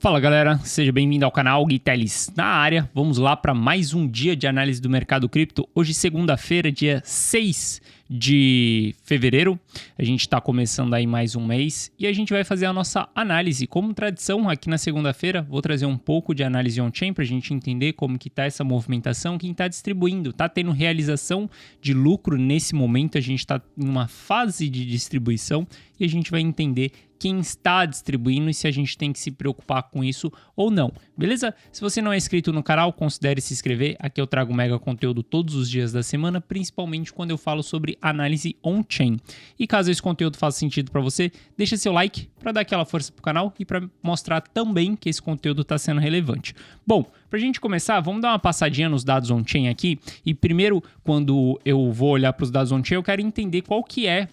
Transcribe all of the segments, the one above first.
Fala galera, seja bem-vindo ao canal Gui Teles na área. Vamos lá para mais um dia de análise do mercado cripto. Hoje, segunda-feira, dia 6 de fevereiro. A gente está começando aí mais um mês e a gente vai fazer a nossa análise. Como tradição, aqui na segunda-feira, vou trazer um pouco de análise on-chain para a gente entender como que está essa movimentação, quem está distribuindo, está tendo realização de lucro nesse momento. A gente está em uma fase de distribuição e a gente vai entender quem está distribuindo e se a gente tem que se preocupar com isso ou não, beleza? Se você não é inscrito no canal, considere se inscrever. Aqui eu trago mega conteúdo todos os dias da semana, principalmente quando eu falo sobre análise on-chain. E caso esse conteúdo faça sentido para você, deixa seu like para dar aquela força pro canal e para mostrar também que esse conteúdo está sendo relevante. Bom, para a gente começar, vamos dar uma passadinha nos dados on-chain aqui. E primeiro, quando eu vou olhar para os dados on-chain, eu quero entender qual que é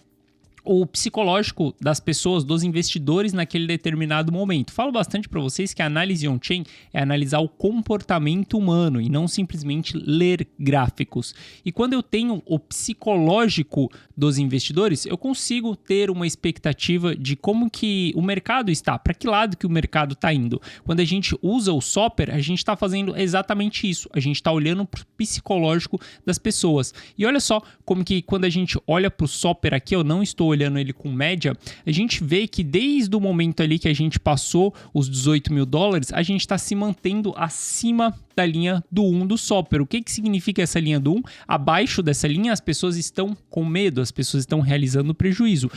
o psicológico das pessoas, dos investidores naquele determinado momento. Falo bastante para vocês que a análise on-chain é analisar o comportamento humano e não simplesmente ler gráficos. E quando eu tenho o psicológico dos investidores, eu consigo ter uma expectativa de como que o mercado está, para que lado que o mercado está indo. Quando a gente usa o Soper, a gente está fazendo exatamente isso. A gente está olhando para o psicológico das pessoas. E olha só como que quando a gente olha para o Soper aqui, eu não estou olhando ele com média, a gente vê que desde o momento ali que a gente passou os 18 mil dólares, a gente está se mantendo acima da linha do 1 do Soper. O que significa essa linha do 1? Abaixo dessa linha, as pessoas estão com medo, as pessoas estão realizando prejuízo.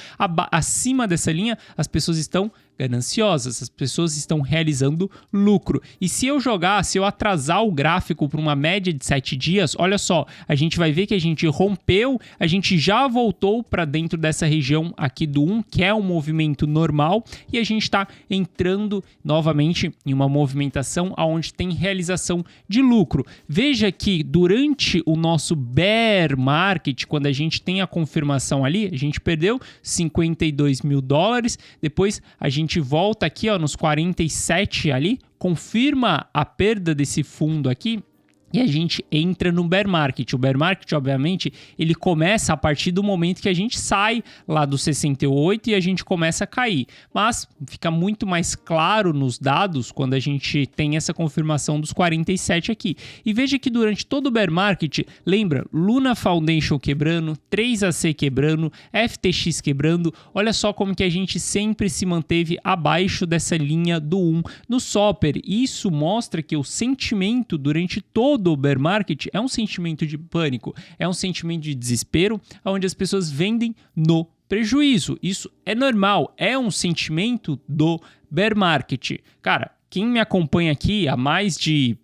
Acima dessa linha, as pessoas estão gananciosas, as pessoas estão realizando lucro. E se eu atrasar o gráfico para uma média de 7 dias, olha só, a gente vai ver que a gente rompeu, a gente já voltou para dentro dessa região aqui do 1, que é um movimento normal, e a gente está entrando novamente em uma movimentação onde tem realização de lucro. Veja que durante o nosso bear market, quando a gente tem a confirmação ali, a gente perdeu 52 mil dólares, depois a gente volta aqui nos 47 ali, confirma a perda desse fundo aqui, e a gente entra no bear market. O bear market, obviamente, ele começa a partir do momento que a gente sai lá do 68 e a gente começa a cair. Mas fica muito mais claro nos dados quando a gente tem essa confirmação dos 47 aqui. E veja que durante todo o bear market, lembra, Luna Foundation quebrando, 3AC quebrando, FTX quebrando. Olha só como que a gente sempre se manteve abaixo dessa linha do 1 no Soper. Isso mostra que o sentimento durante todo do bear market é um sentimento de pânico, é um sentimento de desespero, onde as pessoas vendem no prejuízo. Isso é normal, é um sentimento do bear market. Cara, quem me acompanha aqui há mais de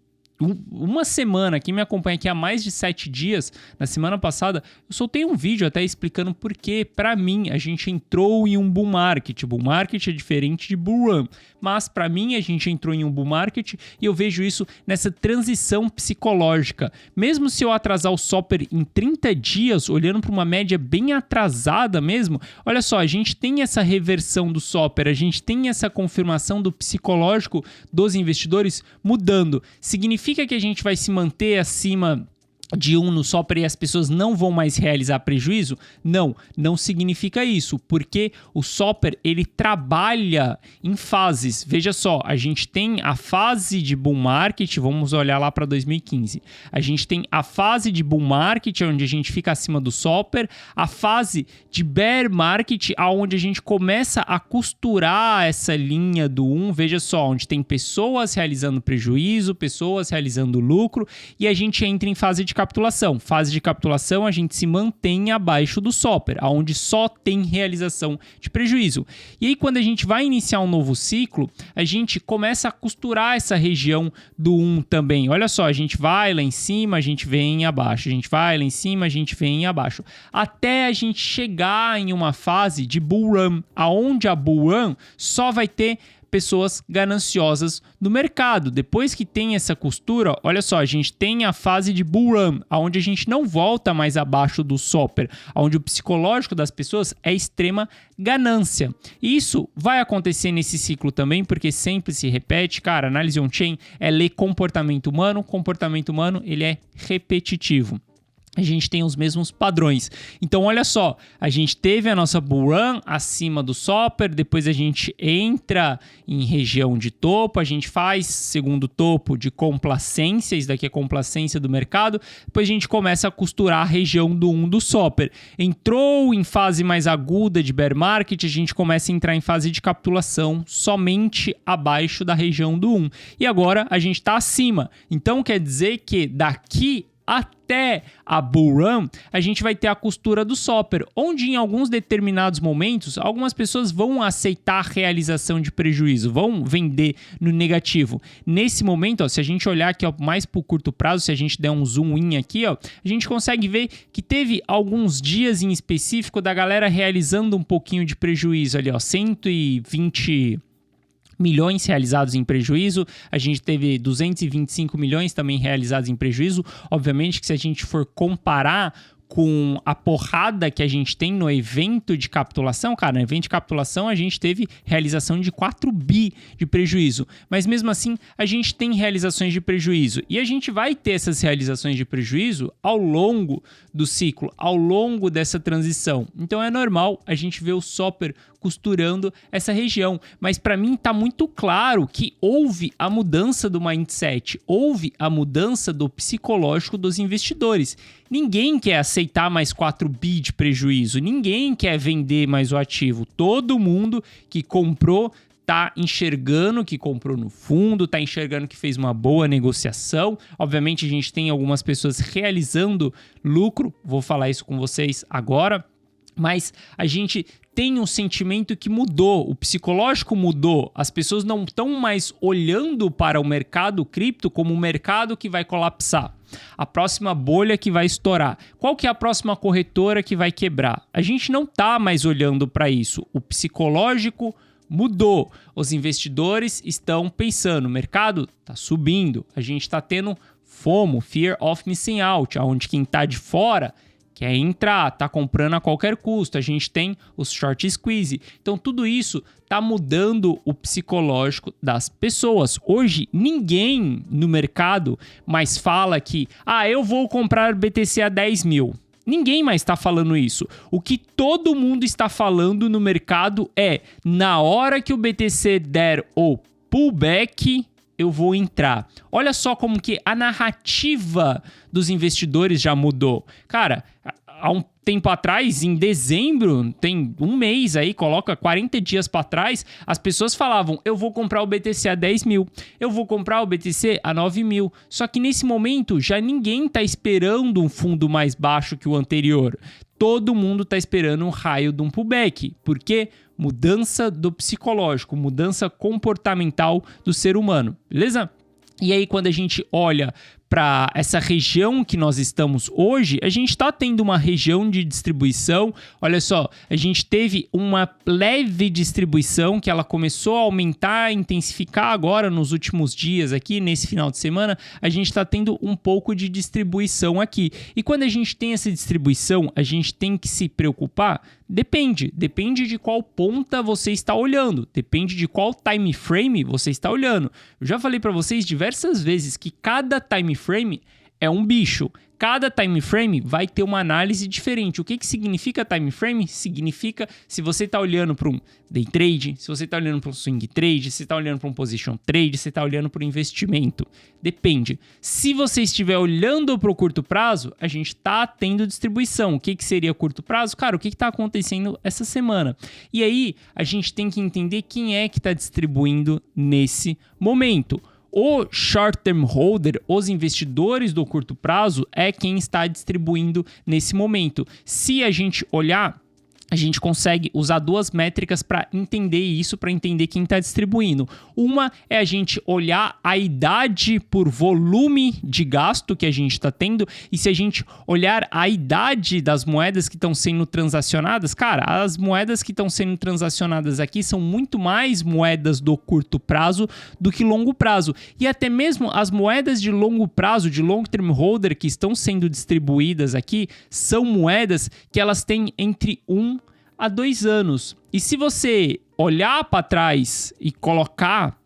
uma semana, quem me acompanha aqui há mais de 7 dias, na semana passada, eu soltei um vídeo até explicando por que, para mim, a gente entrou em um bull market. Bull market é diferente de bull run, mas para mim a gente entrou em um bull market e eu vejo isso nessa transição psicológica. Mesmo se eu atrasar o Soper em 30 dias, olhando para uma média bem atrasada mesmo, olha só, a gente tem essa reversão do Soper, a gente tem essa confirmação do psicológico dos investidores mudando. Significa que a gente vai se manter acima de 1 no Soper e as pessoas não vão mais realizar prejuízo? Não significa isso, porque o Soper ele trabalha em fases. Veja só, a gente tem a fase de bull market, vamos olhar lá para 2015. A gente tem a fase de bull market, onde a gente fica acima do Soper, a fase de bear market, onde a gente começa a costurar essa linha do 1, veja só, onde tem pessoas realizando prejuízo, pessoas realizando lucro, e a gente entra em fase de capitulação. Fase de capitulação, a gente se mantém abaixo do Soper, onde só tem realização de prejuízo. E aí, quando a gente vai iniciar um novo ciclo, a gente começa a costurar essa região do 1 também. Olha só, a gente vai lá em cima, a gente vem abaixo. A gente vai lá em cima, a gente vem abaixo. Até a gente chegar em uma fase de bull run, onde a bull run só vai ter pessoas gananciosas no mercado. Depois que tem essa costura, olha só, a gente tem a fase de bull run, onde a gente não volta mais abaixo do Soper, onde o psicológico das pessoas é extrema ganância. E isso vai acontecer nesse ciclo também, porque sempre se repete, cara, análise on-chain é ler comportamento humano ele é repetitivo. a gente tem os mesmos padrões. Então, olha só, a gente teve a nossa bull run acima do Soper, depois a gente entra em região de topo, a gente faz segundo topo de complacência, isso daqui é complacência do mercado, depois a gente começa a costurar a região do 1 do Soper. Entrou em fase mais aguda de bear market, a gente começa a entrar em fase de capitulação somente abaixo da região do 1. E agora a gente está acima. Então, quer dizer que daqui até a bull run, a gente vai ter a costura do Soper, onde em alguns determinados momentos, algumas pessoas vão aceitar a realização de prejuízo, vão vender no negativo. Nesse momento, ó, se a gente olhar aqui ó, mais para o curto prazo, se a gente der um zoom in aqui, ó, a gente consegue ver que teve alguns dias em específico da galera realizando um pouquinho de prejuízo ali, ó, 120 milhões realizados em prejuízo, a gente teve 225 milhões também realizados em prejuízo. Obviamente que se a gente for comparar com a porrada que a gente tem no evento de capitulação, cara, no evento de capitulação a gente teve realização de 4 bi de prejuízo, mas mesmo assim a gente tem realizações de prejuízo e a gente vai ter essas realizações de prejuízo ao longo do ciclo, ao longo dessa transição. Então é normal a gente ver o Soper costurando essa região, mas para mim está muito claro que houve a mudança do mindset, houve a mudança do psicológico dos investidores. Ninguém quer aceitar mais 4 bi de prejuízo, ninguém quer vender mais o ativo. Todo mundo que comprou tá enxergando que comprou no fundo, tá enxergando que fez uma boa negociação. Obviamente a gente tem algumas pessoas realizando lucro, vou falar isso com vocês agora, mas a gente tem um sentimento que mudou, o psicológico mudou, as pessoas não estão mais olhando para o mercado cripto como um mercado que vai colapsar, a próxima bolha que vai estourar, qual que é a próxima corretora que vai quebrar. A gente não está mais olhando para isso, o psicológico mudou, os investidores estão pensando, o mercado está subindo, a gente está tendo FOMO, Fear of Missing Out, onde quem está de fora quer entrar, tá comprando a qualquer custo, a gente tem os short squeeze. Então tudo isso tá mudando o psicológico das pessoas. Hoje ninguém no mercado mais fala que eu vou comprar BTC a 10 mil. Ninguém mais está falando isso. O que todo mundo está falando no mercado é, na hora que o BTC der o pullback, eu vou entrar. Olha só como que a narrativa dos investidores já mudou. Cara, há um tempo atrás, em dezembro, tem um mês aí, coloca 40 dias para trás, as pessoas falavam, eu vou comprar o BTC a 10 mil, eu vou comprar o BTC a 9 mil. Só que nesse momento, já ninguém está esperando um fundo mais baixo que o anterior. Todo mundo está esperando um raio de um pullback. Por quê? Mudança do psicológico, mudança comportamental do ser humano, beleza? E aí, quando a gente olha para essa região que nós estamos hoje, a gente está tendo uma região de distribuição. Olha só, a gente teve uma leve distribuição que ela começou a aumentar, intensificar agora nos últimos dias aqui, nesse final de semana, a gente está tendo um pouco de distribuição aqui. E quando a gente tem essa distribuição, a gente tem que se preocupar? Depende de qual ponta você está olhando, depende de qual time frame você está olhando. Eu já falei para vocês diversas vezes que cada time frame é um bicho. Cada time frame vai ter uma análise diferente. O que significa time frame? Significa se você está olhando para um day trade, se você está olhando para um swing trade, se você está olhando para um position trade, se você está olhando para um investimento. Depende. Se você estiver olhando para o curto prazo, a gente está tendo distribuição. O que seria curto prazo? Cara, o que está acontecendo essa semana? E aí, a gente tem que entender quem é que está distribuindo nesse momento. O short-term holder, os investidores do curto prazo, é quem está distribuindo nesse momento. Se a gente olhar, a gente consegue usar duas métricas para entender isso, para entender quem está distribuindo. Uma é a gente olhar a idade por volume de gasto que a gente está tendo, e se a gente olhar a idade das moedas que estão sendo transacionadas, cara, as moedas que estão sendo transacionadas aqui são muito mais moedas do curto prazo do que longo prazo. E até mesmo as moedas de longo prazo, de long term holder, que estão sendo distribuídas aqui, são moedas que elas têm entre 1 a 2 anos. E se você olhar para trás e colocar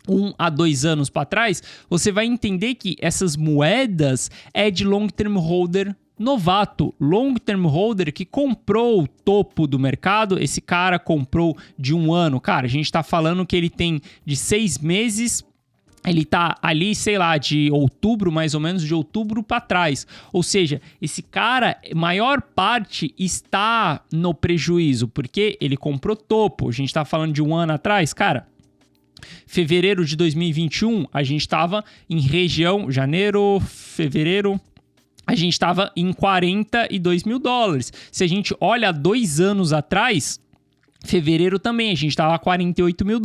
1 a 2 anos para trás, você vai entender que essas moedas é de long term holder novato, long term holder que comprou o topo do mercado. Esse cara comprou de 1 ano. Cara, a gente tá falando que ele tem de 6 meses. Ele tá ali, sei lá, de outubro, mais ou menos, de outubro para trás. Ou seja, esse cara, maior parte está no prejuízo, porque ele comprou topo. A gente tá falando de 1 ano atrás, cara. Fevereiro de 2021, a gente estava em região, janeiro, fevereiro, a gente estava em $42 mil. Se a gente olha 2 anos atrás, fevereiro também, a gente estava a $48 mil.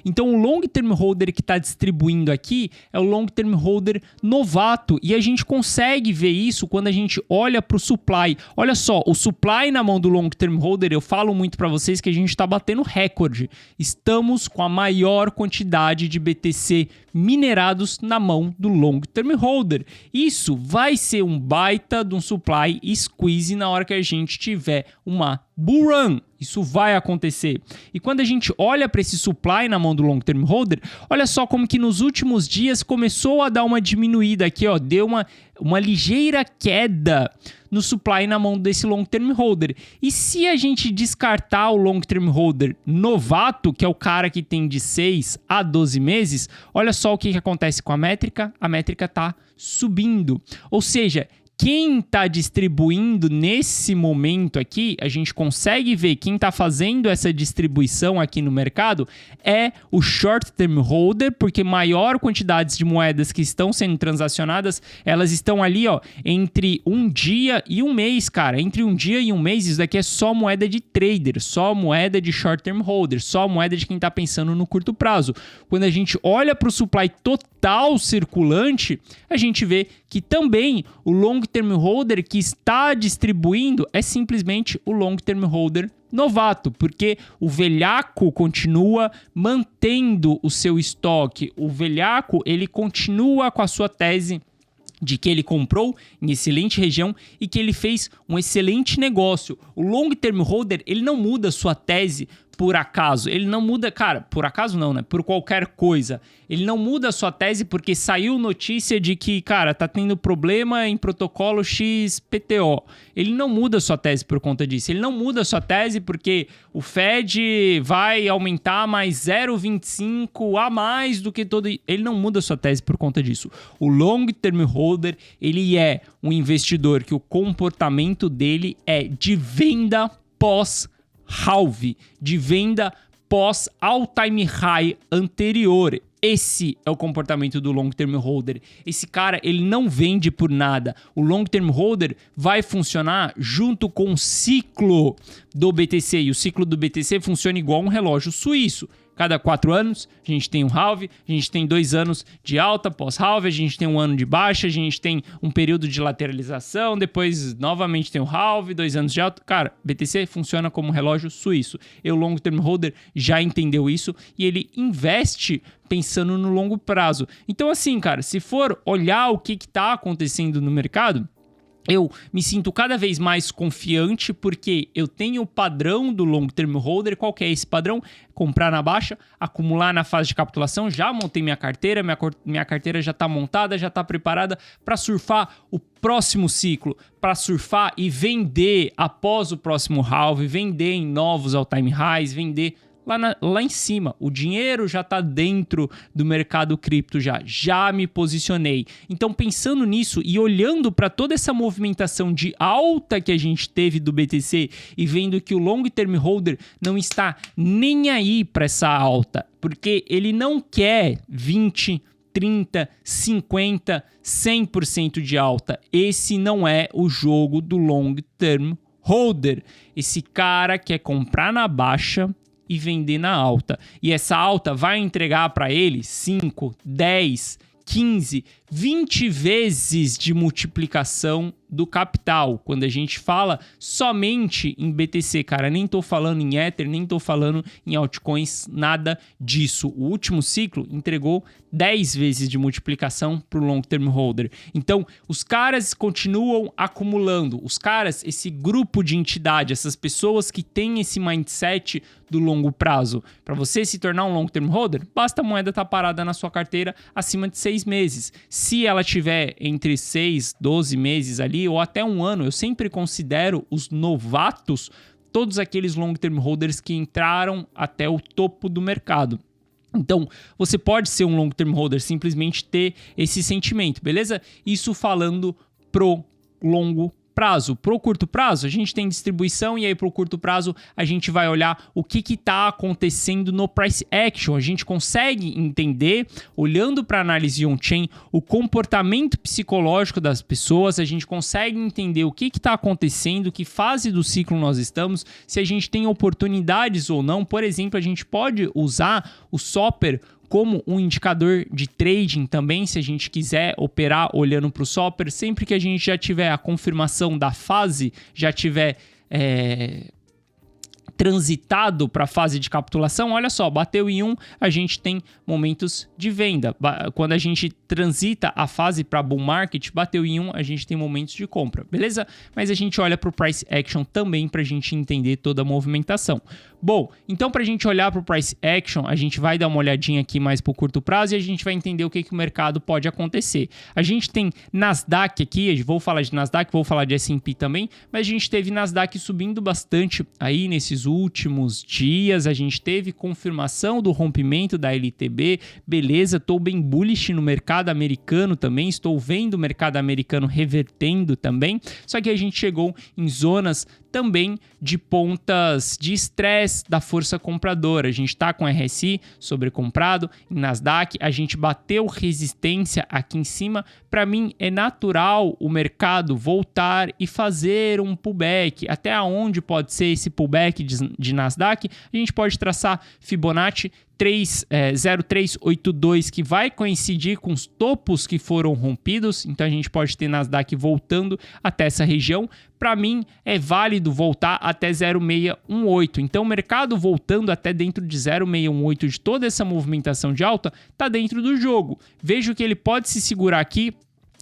Então, o long term holder que está distribuindo aqui é o long term holder novato. E a gente consegue ver isso quando a gente olha para o supply. Olha só, o supply na mão do long term holder, eu falo muito para vocês que a gente está batendo recorde. Estamos com a maior quantidade de BTC minerados na mão do long term holder. Isso vai ser um baita de um supply squeeze na hora que a gente tiver uma bull run. Isso vai acontecer. E quando a gente olha para esse supply na mão do long term holder, olha só como que nos últimos dias começou a dar uma diminuída aqui, ó, deu uma ligeira queda no supply na mão desse long term holder. E se a gente descartar o long term holder novato, que é o cara que tem de 6 a 12 meses, olha só o que acontece com a métrica tá subindo. Ou seja, quem está distribuindo nesse momento aqui, a gente consegue ver quem está fazendo essa distribuição aqui no mercado é o short term holder, porque maior quantidade de moedas que estão sendo transacionadas, elas estão ali, ó, entre 1 dia e 1 mês, cara. Entre 1 dia e 1 mês, isso daqui é só moeda de trader, só moeda de short term holder, só moeda de quem está pensando no curto prazo. Quando a gente olha para o supply total circulante, a gente vê que também o long term holder que está distribuindo é simplesmente o long term holder novato, porque o velhaco continua mantendo o seu estoque. O velhaco, ele continua com a sua tese de que ele comprou em excelente região e que ele fez um excelente negócio. O long term holder, ele não muda sua tese por acaso. Ele não muda, cara, por acaso não, né? Por qualquer coisa. Ele não muda a sua tese porque saiu notícia de que, cara, tá tendo problema em protocolo XPTO. Ele não muda a sua tese por conta disso. Ele não muda a sua tese porque o Fed vai aumentar mais 0,25 a mais do que todo... Ele não muda a sua tese por conta disso. O long term holder, ele é um investidor que o comportamento dele é de venda pós-halve, de venda pós all-time high anterior. Esse é o comportamento do long term holder. Esse cara, ele não vende por nada. O long term holder vai funcionar junto com o ciclo do BTC. E o ciclo do BTC funciona igual um relógio suíço. Cada 4 anos, a gente tem um halve, a gente tem 2 anos de alta pós-halve, a gente tem 1 ano de baixa, a gente tem um período de lateralização, depois novamente tem o halve, 2 anos de alta. Cara, BTC funciona como um relógio suíço. E o long term holder já entendeu isso e ele investe pensando no longo prazo. Então assim, cara, se for olhar o que está acontecendo no mercado, eu me sinto cada vez mais confiante porque eu tenho o padrão do long term holder. Qual que é esse padrão? Comprar na baixa, acumular na fase de capitulação. Já montei minha carteira, minha carteira já está montada, já está preparada para surfar o próximo ciclo, para surfar e vender após o próximo halve, vender em novos all-time highs, vender lá em cima. O dinheiro já está dentro do mercado cripto, já me posicionei. Então, pensando nisso e olhando para toda essa movimentação de alta que a gente teve do BTC e vendo que o long term holder não está nem aí para essa alta, porque ele não quer 20, 30, 50, 100% de alta. Esse não é o jogo do long term holder. Esse cara quer comprar na baixa e vender na alta. E essa alta vai entregar para ele 5, 10, 15, 20 vezes de multiplicação do capital. Quando a gente fala somente em BTC, cara, nem tô falando em Ether, nem tô falando em altcoins, nada disso. O último ciclo entregou 10 vezes de multiplicação para o long term holder. Então, os caras continuam acumulando. Os caras, esse grupo de entidade, essas pessoas que têm esse mindset do longo prazo. Para você se tornar um long term holder, basta a moeda estar parada na sua carteira acima de 6 meses. Se ela tiver entre 6 e 12 meses ali, ali, ou até um ano, eu sempre considero os novatos todos aqueles long-term holders que entraram até o topo do mercado. Então, você pode ser um long-term holder, simplesmente ter esse sentimento, beleza? Isso falando pro longo prazo. Pro curto prazo, a gente tem distribuição e aí pro curto prazo a gente vai olhar o que está acontecendo no price action. A gente consegue entender, olhando para a análise on-chain, o comportamento psicológico das pessoas, a gente consegue entender o que está acontecendo, que fase do ciclo nós estamos, se a gente tem oportunidades ou não. Por exemplo, a gente pode usar o Soper como um indicador de trading também, se a gente quiser operar olhando para o Soper, sempre que a gente já tiver a confirmação da fase, já tiver transitado para a fase de capitulação, olha só, bateu em 1, a gente tem momentos de venda. Quando a gente transita a fase para bull market, bateu em 1, a gente tem momentos de compra, beleza? Mas a gente olha para o price action também para a gente entender toda a movimentação. Bom, então para a gente olhar para o price action, a gente vai dar uma olhadinha aqui mais para o curto prazo e a gente vai entender o que o mercado pode acontecer. A gente tem Nasdaq aqui, vou falar de Nasdaq, vou falar de S&P também, mas a gente teve Nasdaq subindo bastante aí nesses últimos dias, a gente teve confirmação do rompimento da LTB, beleza, estou bem bullish no mercado americano também, estou vendo o mercado americano revertendo também, só que a gente chegou em zonas também de pontas de estresse da força compradora. A gente está com RSI sobrecomprado, em Nasdaq, a gente bateu resistência aqui em cima. Para mim é natural o mercado voltar e fazer um pullback. Até onde pode ser esse pullback de Nasdaq? A gente pode traçar Fibonacci 0382, que vai coincidir com os topos que foram rompidos, então a gente pode ter Nasdaq voltando até essa região. Para mim é válido voltar até 0618, então o mercado voltando até dentro de 0618 de toda essa movimentação de alta está dentro do jogo. Vejo que ele pode se segurar aqui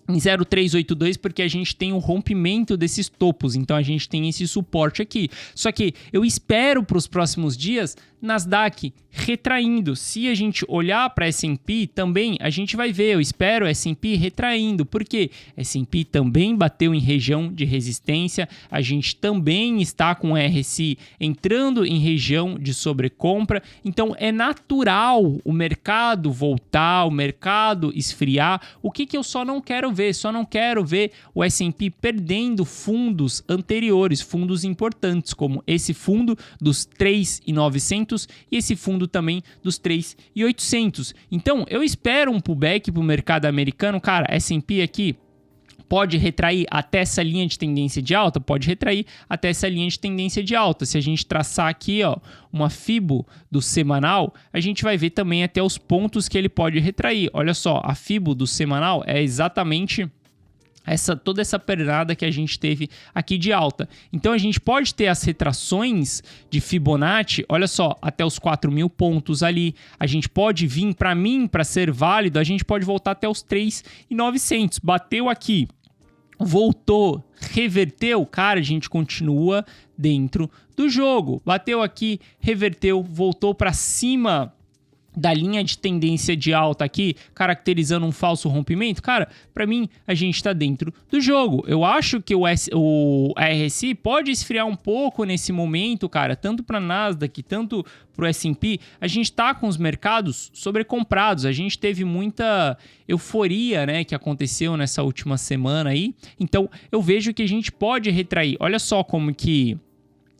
em 0382 porque a gente tem o rompimento desses topos, então a gente tem esse suporte aqui. Só que eu espero para os próximos dias Nasdaq retraindo. Se a gente olhar para S&P também, a gente vai ver, eu espero S&P retraindo, porque S&P também bateu em região de resistência, a gente também está com RSI entrando em região de sobrecompra, então é natural o mercado voltar, o mercado esfriar. O que eu só não quero ver? Só não quero ver o S&P perdendo fundos anteriores, fundos importantes, como esse fundo dos 3.900 e esse fundo também dos 3.800. Então, eu espero um pullback para o mercado americano. Cara, S&P aqui pode retrair até essa linha de tendência de alta? Pode retrair até essa linha de tendência de alta. Se a gente traçar aqui, ó, uma Fibo do semanal, a gente vai ver também até os pontos que ele pode retrair. Olha só, a Fibo do semanal é exatamente toda essa pernada que a gente teve aqui de alta. Então a gente pode ter as retrações de Fibonacci, olha só, até os 4.000 pontos ali. A gente pode vir, para mim, para ser válido, a gente pode voltar até os 3.900. Bateu aqui, voltou, reverteu, cara, a gente continua dentro do jogo. Bateu aqui, reverteu, voltou para cima da linha de tendência de alta aqui, caracterizando um falso rompimento, cara, para mim a gente está dentro do jogo. Eu acho que a RSI pode esfriar um pouco nesse momento, cara, tanto para Nasdaq, tanto para o S&P. A gente está com os mercados sobrecomprados, a gente teve muita euforia, né, que aconteceu nessa última semana aí, então eu vejo que a gente pode retrair. Olha só como que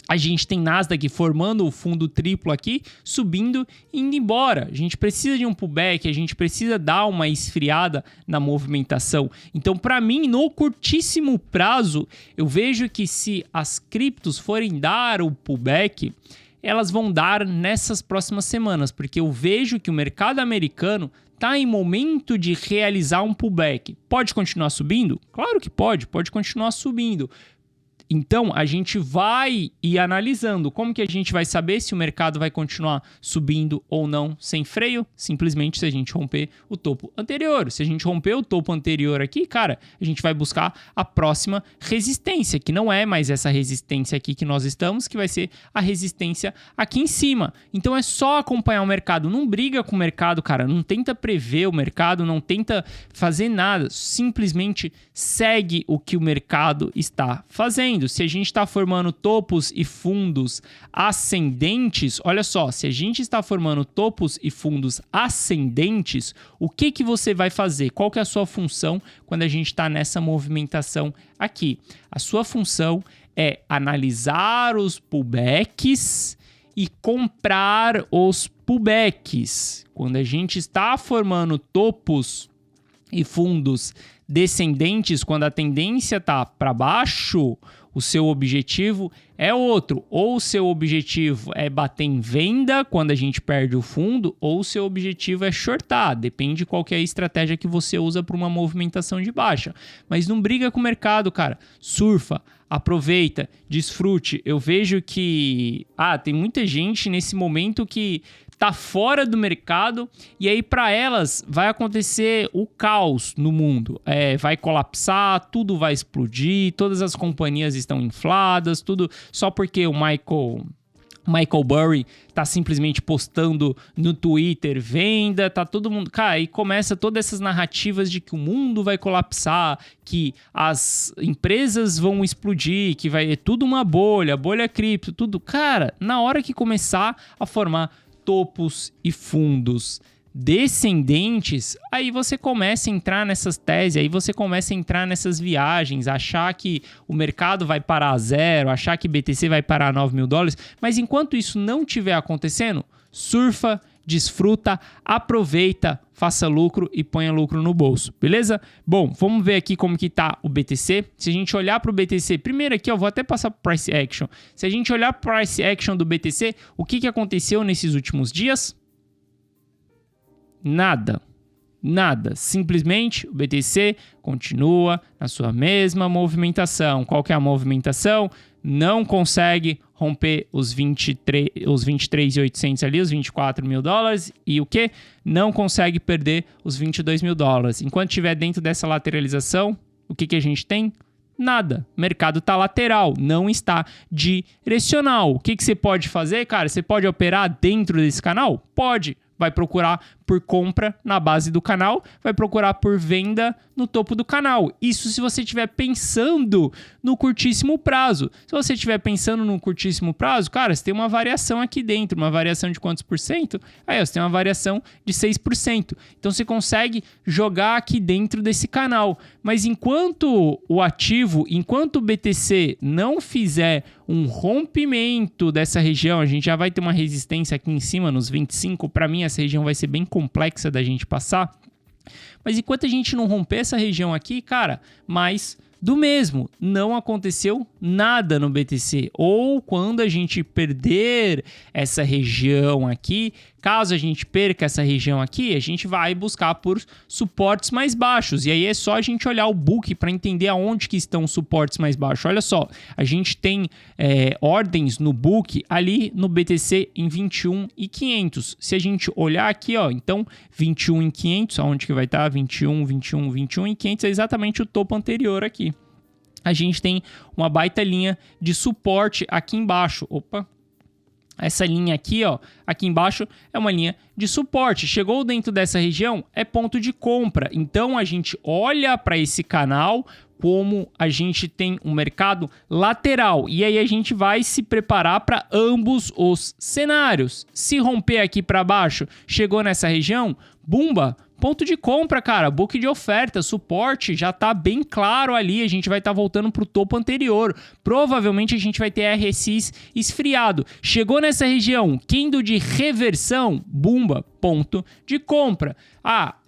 a gente tem Nasdaq formando o fundo triplo aqui, subindo e indo embora. A gente precisa de um pullback, a gente precisa dar uma esfriada na movimentação. Então, para mim, no curtíssimo prazo, eu vejo que se as criptos forem dar o pullback, elas vão dar nessas próximas semanas, porque eu vejo que o mercado americano está em momento de realizar um pullback. Pode continuar subindo? Claro que pode continuar subindo. Então, a gente vai ir analisando. Como que a gente vai saber se o mercado vai continuar subindo ou não sem freio? Simplesmente se a gente romper o topo anterior. Se a gente romper o topo anterior aqui, cara, a gente vai buscar a próxima resistência, que não é mais essa resistência aqui que nós estamos, que vai ser a resistência aqui em cima. Então, é só acompanhar o mercado. Não briga com o mercado, cara. Não tenta prever o mercado, não tenta fazer nada. Simplesmente segue o que o mercado está fazendo. Se a gente está formando topos e fundos ascendentes, olha só, se a gente está formando topos e fundos ascendentes, o que você vai fazer? Qual que é a sua função quando a gente está nessa movimentação aqui? A sua função é analisar os pullbacks e comprar os pullbacks. Quando a gente está formando topos e fundos descendentes, quando a tendência está para baixo, o seu objetivo é outro. Ou o seu objetivo é bater em venda quando a gente perde o fundo, ou o seu objetivo é shortar. Depende qual que é a estratégia que você usa para uma movimentação de baixa. Mas não briga com o mercado, cara. Surfa, aproveita, desfrute. Eu vejo que tem muita gente nesse momento que tá fora do mercado e aí para elas vai acontecer o caos no mundo. Vai colapsar, tudo vai explodir, todas as companhias estão infladas, tudo só porque o Michael Burry tá simplesmente postando no Twitter venda, tá todo mundo... Cara, e começa todas essas narrativas de que o mundo vai colapsar, que as empresas vão explodir, que vai tudo uma bolha cripto, tudo. Cara, na hora que começar a formar topos e fundos descendentes, aí você começa a entrar nessas teses, aí você começa a entrar nessas viagens, achar que o mercado vai parar a zero, achar que BTC vai parar a $9.000, mas enquanto isso não estiver acontecendo, surfa, desfruta, aproveita, faça lucro e ponha lucro no bolso, beleza? Bom, vamos ver aqui como que tá o BTC. Se a gente olhar para o BTC, primeiro aqui, vou até passar para Price Action. Se a gente olhar para Price Action do BTC, o que aconteceu nesses últimos dias? Nada. Simplesmente o BTC continua na sua mesma movimentação. Qual que é a movimentação? Não consegue romper os 23.800 ali, os $24.000 e o que? Não consegue perder os $22.000. Enquanto estiver dentro dessa lateralização, o que a gente tem? Nada. O mercado está lateral, não está direcional. O que você pode fazer, cara? Você pode operar dentro desse canal? Pode. Vai procurar por compra na base do canal, vai procurar por venda no topo do canal. Isso se você estiver pensando no curtíssimo prazo. Se você estiver pensando no curtíssimo prazo, cara, você tem uma variação aqui dentro. Uma variação de quantos por cento? Aí, você tem uma variação de 6%. Então, você consegue jogar aqui dentro desse canal. Mas enquanto o BTC não fizer um rompimento dessa região, a gente já vai ter uma resistência aqui em cima, nos 25. Para mim, essa região vai ser bem complexa da gente passar. Mas enquanto a gente não romper essa região aqui, cara, mais do mesmo. Não aconteceu nada no BTC. Ou quando a gente perder essa região aqui, caso a gente perca essa região aqui, a gente vai buscar por suportes mais baixos. E aí é só a gente olhar o book para entender aonde que estão os suportes mais baixos. Olha só, a gente tem ordens no book ali no BTC em 21.500. Se a gente olhar aqui, então 21.500, aonde que vai estar? 21.500 é exatamente o topo anterior aqui. A gente tem uma baita linha de suporte aqui embaixo. Opa! Essa linha aqui, aqui embaixo é uma linha de suporte. Chegou dentro dessa região, é ponto de compra. Então, a gente olha para esse canal como a gente tem um mercado lateral. E aí, a gente vai se preparar para ambos os cenários. Se romper aqui para baixo, chegou nessa região, bumba! Ponto de compra, cara, book de oferta, suporte, já tá bem claro ali, a gente vai estar voltando pro topo anterior. Provavelmente a gente vai ter RSIs esfriado. Chegou nessa região, candle de reversão, bumba, ponto de compra.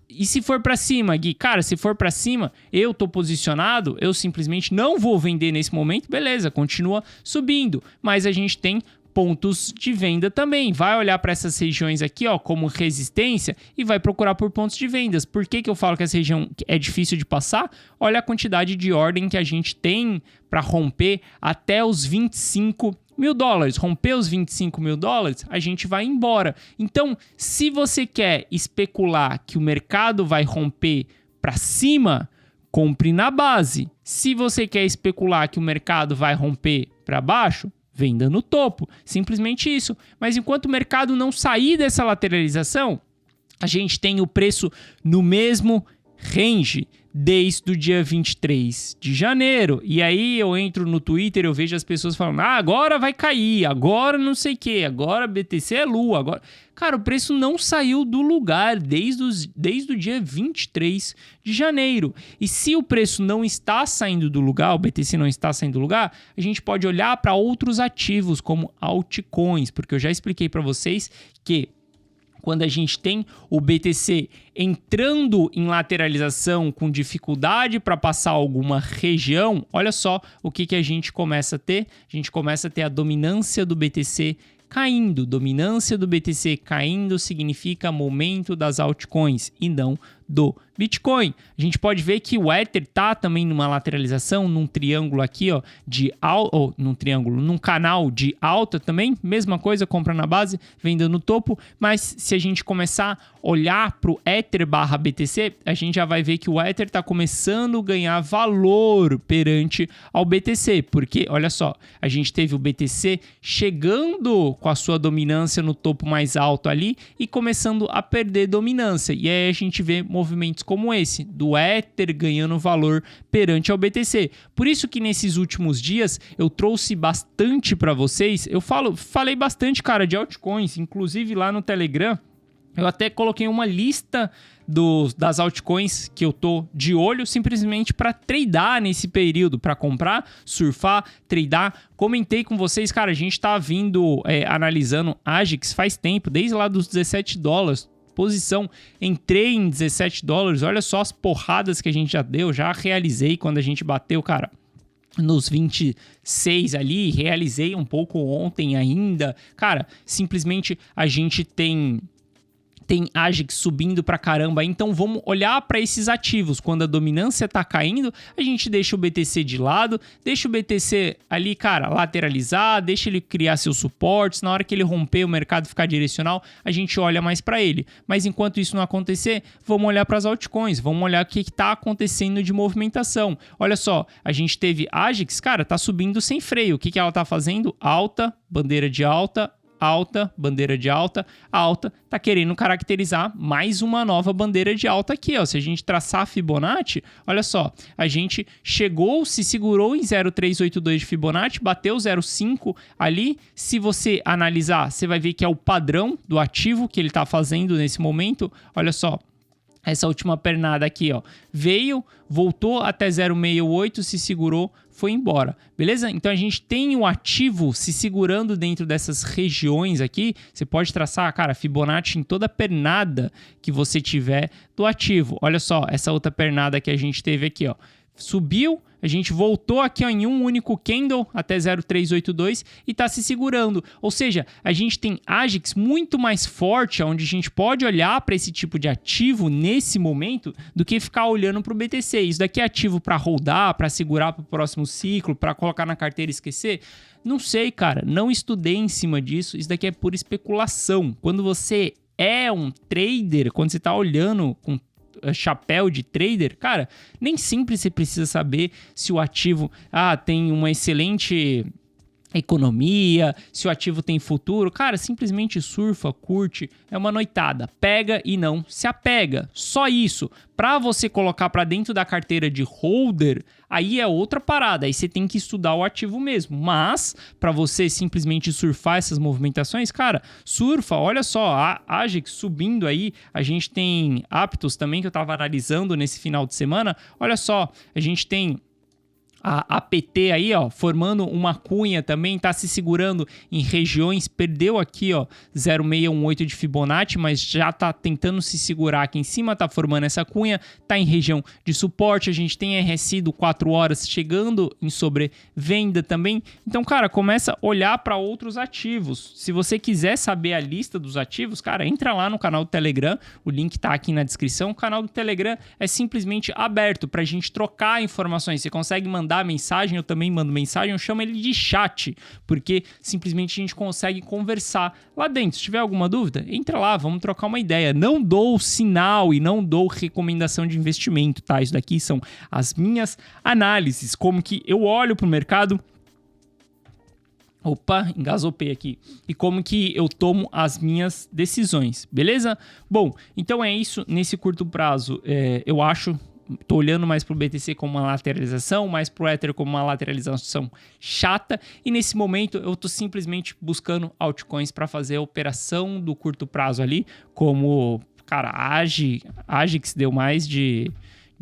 E se for para cima, Gui? Cara, se for para cima, eu tô posicionado, eu simplesmente não vou vender nesse momento, beleza, continua subindo. Mas a gente tem pontos de venda também. Vai olhar para essas regiões aqui, ó, como resistência e vai procurar por pontos de vendas. Por que eu falo que essa região é difícil de passar? Olha a quantidade de ordem que a gente tem para romper até os 25 mil dólares. Romper os 25 mil dólares, a gente vai embora. Então, se você quer especular que o mercado vai romper para cima, compre na base. Se você quer especular que o mercado vai romper para baixo, venda no topo. Simplesmente isso. Mas enquanto o mercado não sair dessa lateralização, a gente tem o preço no mesmo range desde o dia 23 de janeiro. E aí eu entro no Twitter, eu vejo as pessoas falando, agora vai cair, agora não sei o que, agora BTC é lua, agora... Cara, o preço não saiu do lugar desde o dia 23 de janeiro. E se o preço não está saindo do lugar, o BTC não está saindo do lugar, a gente pode olhar para outros ativos como altcoins, porque eu já expliquei para vocês que quando a gente tem o BTC entrando em lateralização com dificuldade para passar alguma região, olha só o que a gente começa a ter. A gente começa a ter a dominância do BTC caindo. Dominância do BTC caindo significa momento das altcoins e não do Bitcoin. A gente pode ver que o Ether tá também numa lateralização, num triângulo aqui, ó, num canal de alta também, mesma coisa, compra na base, venda no topo, mas se a gente começar a olhar pro Ether barra BTC, a gente já vai ver que o Ether tá começando a ganhar valor perante ao BTC, porque, olha só, a gente teve o BTC chegando com a sua dominância no topo mais alto ali e começando a perder dominância, e aí a gente vê movimentos como esse, do Ether ganhando valor perante ao BTC. Por isso que nesses últimos dias eu trouxe bastante para vocês, falei bastante, cara, de altcoins, inclusive lá no Telegram, eu até coloquei uma lista das altcoins que eu tô de olho, simplesmente para tradear nesse período, para comprar, surfar, tradear. Comentei com vocês, cara, a gente tá analisando AGIX faz tempo, desde lá dos 17 dólares, posição, entrei em 17 dólares, olha só as porradas que a gente já deu, já realizei quando a gente bateu, cara, nos 26 ali, realizei um pouco ontem ainda, cara, simplesmente a gente tem AGIX subindo pra caramba, então vamos olhar para esses ativos. Quando a dominância tá caindo, a gente deixa o BTC de lado, deixa o BTC ali, cara, lateralizar, deixa ele criar seus suportes, na hora que ele romper o mercado ficar direcional, a gente olha mais para ele. Mas enquanto isso não acontecer, vamos olhar para as altcoins, vamos olhar o que tá acontecendo de movimentação. Olha só, a gente teve AGIX, cara, tá subindo sem freio. O que ela tá fazendo? Alta, bandeira de alta, alta, bandeira de alta, alta, tá querendo caracterizar mais uma nova bandeira de alta aqui, ó. Se a gente traçar a Fibonacci, olha só, a gente se segurou em 0,382 de Fibonacci, bateu 0,5 ali. Se você analisar, você vai ver que é o padrão do ativo que ele tá fazendo nesse momento. Olha só, essa última pernada aqui, ó, veio, voltou até 0,68, se segurou, foi embora, beleza? Então a gente tem o ativo se segurando dentro dessas regiões aqui. Você pode traçar, cara, Fibonacci em toda pernada que você tiver do ativo. Olha só, essa outra pernada que a gente teve aqui, ó, subiu, a gente voltou aqui, ó, em um único candle até 0,382 e está se segurando. Ou seja, a gente tem AGIX muito mais forte, onde a gente pode olhar para esse tipo de ativo nesse momento do que ficar olhando para o BTC. Isso daqui é ativo para holdar, para segurar para o próximo ciclo, para colocar na carteira e esquecer? Não sei, cara. Não estudei em cima disso. Isso daqui é pura especulação. Quando você é um trader, quando você está olhando com chapéu de trader, cara, nem sempre você precisa saber se o ativo tem uma excelente economia, se o ativo tem futuro. Cara, simplesmente surfa, curte, é uma noitada, pega e não se apega, só isso. Para você colocar para dentro da carteira de holder, aí é outra parada, aí você tem que estudar o ativo mesmo, mas para você simplesmente surfar essas movimentações, cara, surfa. Olha só, a AGIX subindo aí, a gente tem Aptos também que eu tava analisando nesse final de semana. Olha só, a gente tem A APT aí, ó, formando uma cunha também, tá se segurando em regiões, perdeu aqui, ó, 0,618 de Fibonacci, mas já tá tentando se segurar aqui em cima, tá formando essa cunha, tá em região de suporte, a gente tem RSI do 4 horas chegando em sobrevenda também. Então, cara, começa a olhar para outros ativos. Se você quiser saber a lista dos ativos, cara, entra lá no canal do Telegram, o link tá aqui na descrição. O canal do Telegram é simplesmente aberto pra gente trocar informações. Você consegue mandar mensagem, eu também mando mensagem, eu chamo ele de chat, porque simplesmente a gente consegue conversar lá dentro. Se tiver alguma dúvida, entra lá, vamos trocar uma ideia. Não dou sinal e não dou recomendação de investimento, tá? Isso daqui são as minhas análises, como que eu olho pro mercado. Opa, engasopei aqui. E como que eu tomo as minhas decisões, beleza? Bom, então é isso. Nesse curto prazo, eu acho... Tô olhando mais pro BTC como uma lateralização, mais pro Ether como uma lateralização chata. E nesse momento eu tô simplesmente buscando altcoins para fazer a operação do curto prazo ali, como, cara, AGIX deu mais de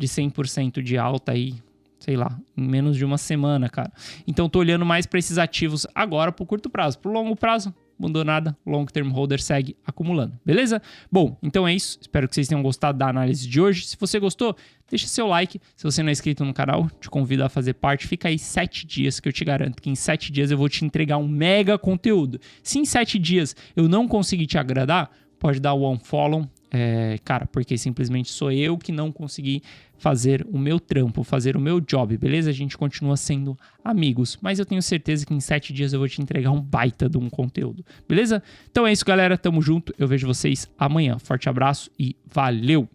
100% de alta aí, sei lá, em menos de uma semana, cara. Então tô olhando mais para esses ativos agora pro curto prazo. Pro longo prazo, mudou nada, long term holder segue acumulando, beleza? Bom, então é isso, espero que vocês tenham gostado da análise de hoje. Se você gostou, deixa seu like. Se você não é inscrito no canal, te convido a fazer parte. Fica aí 7 dias que eu te garanto que em 7 dias eu vou te entregar um mega conteúdo. Se em 7 dias eu não conseguir te agradar, pode dar o unfollow, cara, porque simplesmente sou eu que não consegui fazer o meu trampo, fazer o meu job, beleza? A gente continua sendo amigos, mas eu tenho certeza que em 7 dias eu vou te entregar um baita de um conteúdo, beleza? Então é isso, galera, tamo junto, eu vejo vocês amanhã. Forte abraço e valeu!